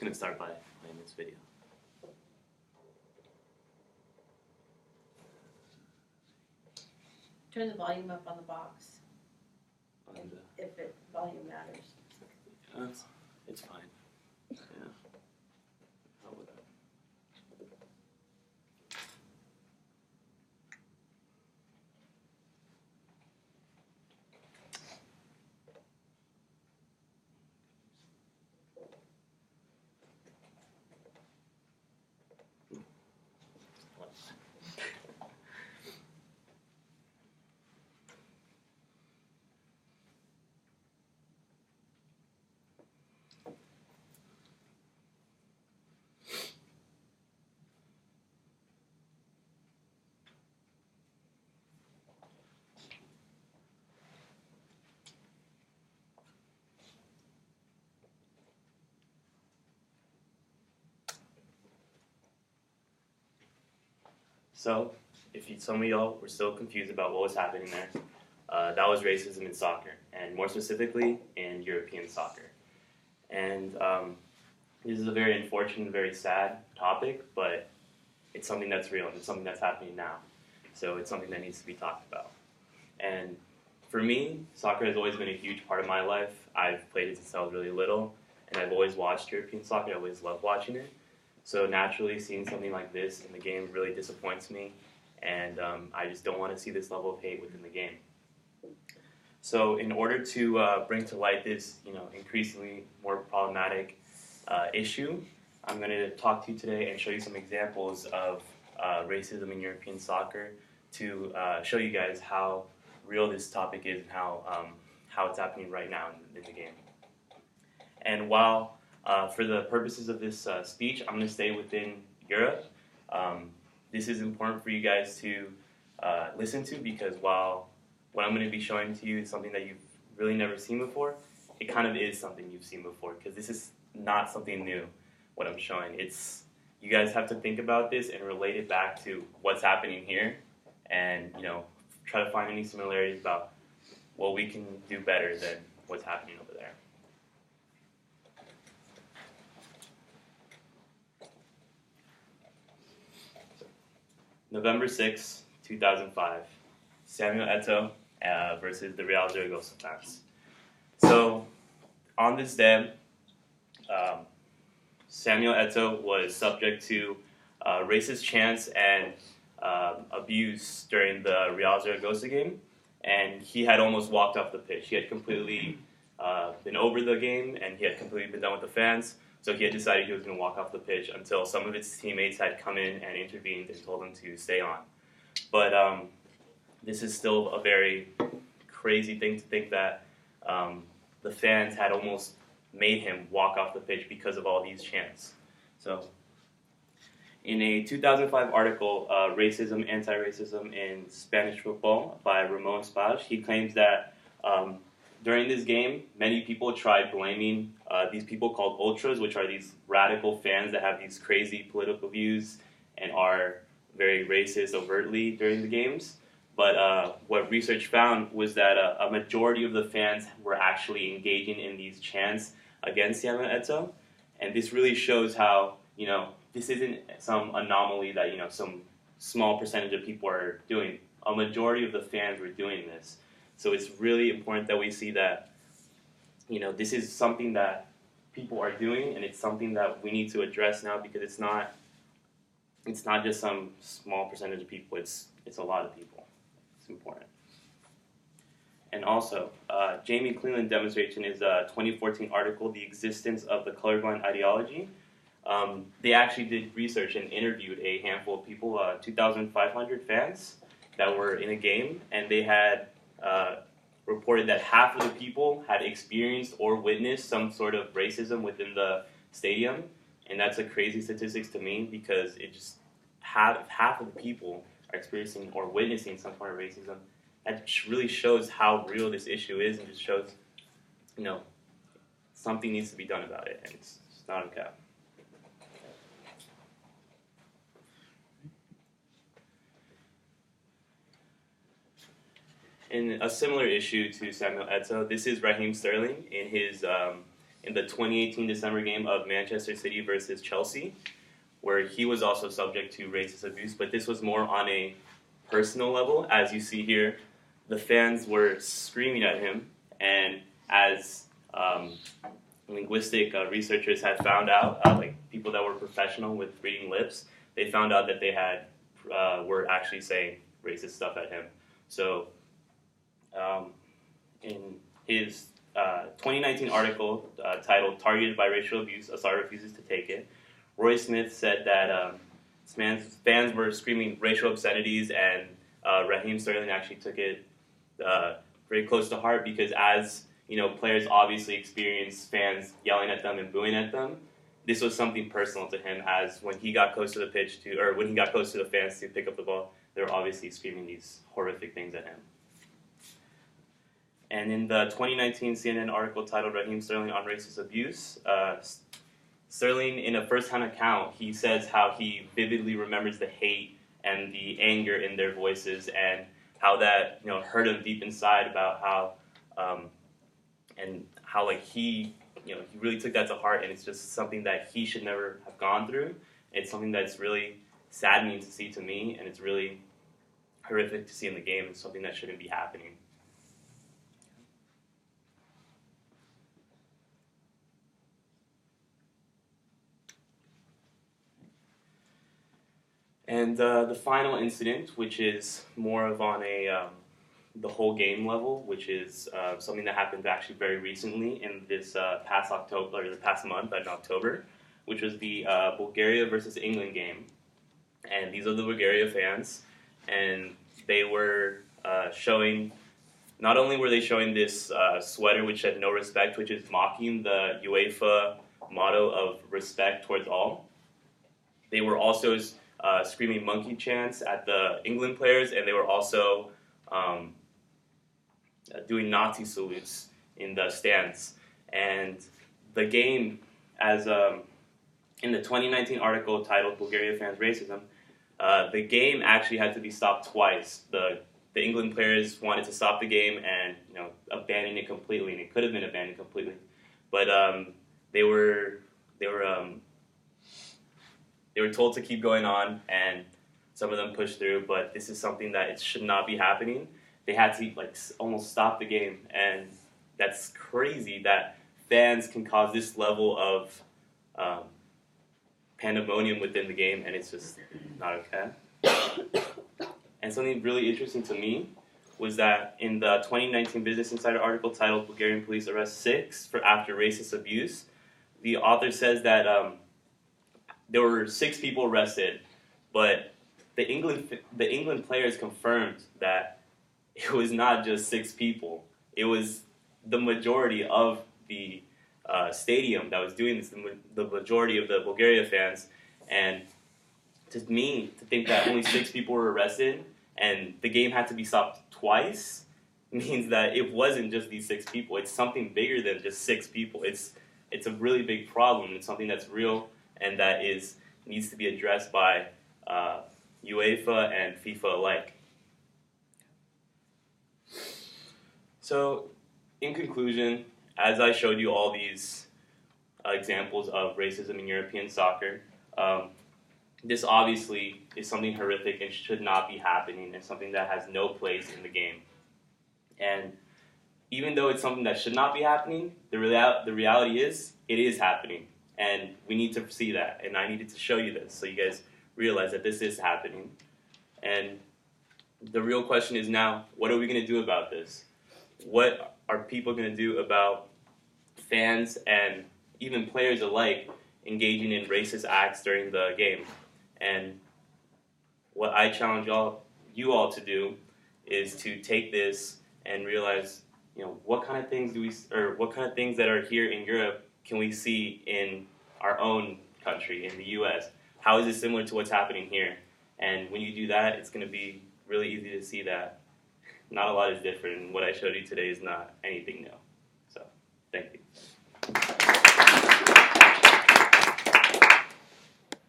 going to start by playing this video. Turn the volume up on the box, And, if volume matters. it's fine. Yeah. How would I? So, if some of y'all were still confused about what was happening there, that was racism in soccer, and more specifically in European soccer. And this is a very unfortunate, very sad topic, but it's something that's real, and it's something that's happening now. So it's something that needs to be talked about. And for me, soccer has always been a huge part of my life. I've played it since I was really little, and I've always watched European soccer. I always loved watching it. So naturally, seeing something like this in the game really disappoints me, and I just don't want to see this level of hate within the game. So in order to bring to light this, increasingly more problematic issue, I'm going to talk to you today and show you some examples of racism in European soccer to show you guys how real this topic is and how it's happening right now in the game. And while for the purposes of this speech, I'm going to stay within Europe. This is important for you guys to listen to because while what I'm going to be showing to you is something that you've really never seen before, it kind of is something you've seen before because this is not something new, what I'm showing. You guys have to think about this and relate it back to what's happening here and, try to find any similarities about what we can do better than what's happening over there. November 6, 2005, Samuel Eto'o versus the Real Zaragoza fans. So, on this day, Samuel Eto'o was subject to racist chants and abuse during the Real Zaragoza game, and he had almost walked off the pitch. He had completely been over the game, and he had completely been done with the fans. So he had decided he was going to walk off the pitch until some of his teammates had come in and intervened and told him to stay on. But this is still a very crazy thing to think that the fans had almost made him walk off the pitch because of all these chants. So, in a 2005 article, Racism, Anti-Racism in Spanish Football by Ramon Spage, he claims that during this game, many people tried blaming these people called ultras, which are these radical fans that have these crazy political views and are very racist overtly during the games. But what research found was that a majority of the fans were actually engaging in these chants against Samuel Eto'o. And this really shows how, this isn't some anomaly that, some small percentage of people are doing. A majority of the fans were doing this. So it's really important that we see that, this is something that people are doing, and it's something that we need to address now because it's not just some small percentage of people. It's a lot of people. It's important. And also, Jamie Cleland demonstrates in his 2014 article, The Existence of the Colorblind Ideology. They actually did research and interviewed a handful of people, 2,500 fans that were in a game, and they had reported that half of the people had experienced or witnessed some sort of racism within the stadium, and that's a crazy statistics to me because it just half of the people are experiencing or witnessing some form of racism. That really shows how real this issue is, and just shows, something needs to be done about it, and it's not okay. In a similar issue to Samuel Eto'o, this is Raheem Sterling in his in the 2018 December game of Manchester City versus Chelsea, where he was also subject to racist abuse, but this was more on a personal level. As you see here, the fans were screaming at him, and as linguistic researchers had found out, like people that were professional with reading lips, they found out that they had were actually saying racist stuff at him. So in his 2019 article titled "Targeted by Racial Abuse, Assad Refuses to Take It," Roy Smith said that fans were screaming racial obscenities, and Raheem Sterling actually took it very close to heart because, as you know, players obviously experience fans yelling at them and booing at them. This was something personal to him, as when he got close to the pitch when he got close to the fans to pick up the ball, they were obviously screaming these horrific things at him. And in the 2019 CNN article titled "Raheem Sterling on Racist Abuse," Sterling, in a first-hand account, he says how he vividly remembers the hate and the anger in their voices, and how that hurt him deep inside about how like he really took that to heart, and it's just something that he should never have gone through. It's something that's really saddening to see to me, and it's really horrific to see in the game. It's something that shouldn't be happening. And the final incident, which is more of on a the whole game level, which is something that happened actually very recently in this past October, or the past month in October, which was the Bulgaria versus England game. And these are the Bulgaria fans, and they were showing. Not only were they showing this sweater which said "No Respect," which is mocking the UEFA motto of respect towards all, they were also screaming monkey chants at the England players, and they were also doing Nazi salutes in the stands. And the game, as in the 2019 article titled "Bulgaria Fans Racism," the game actually had to be stopped twice. The England players wanted to stop the game and abandon it completely, and it could have been abandoned completely, but they were told to keep going on, and some of them pushed through. But this is something that it should not be happening. They had to almost stop the game, and that's crazy that fans can cause this level of pandemonium within the game, and it's just not okay. And something really interesting to me was that in the 2019 Business Insider article titled "Bulgarian Police Arrest 6 for After Racist Abuse," the author says that there were 6 people arrested, but the England players confirmed that it was not just 6 people. It was the majority of the stadium that was doing this, the majority of the Bulgaria fans. And to me, to think that only 6 people were arrested and the game had to be stopped twice means that it wasn't just these 6 people. It's something bigger than just 6 people. It's a really big problem. It's something that's real and that needs to be addressed by UEFA and FIFA alike. So, in conclusion, as I showed you all these examples of racism in European soccer, this obviously is something horrific and should not be happening, and something that has no place in the game. And even though it's something that should not be happening, the reality is it is happening, and we need to see that. And I needed to show you this so you guys realize that this is happening. And the real question is now, what are we going to do about this? What are people going to do about fans and even players alike engaging in racist acts during the game? And what I challenge you all to do is to take this and realize, what kind of things that are here in Europe can we see in our own country, in the U.S.? How is it similar to what's happening here? And when you do that, it's going to be really easy to see that not a lot is different, and what I showed you today is not anything new. So, thank you.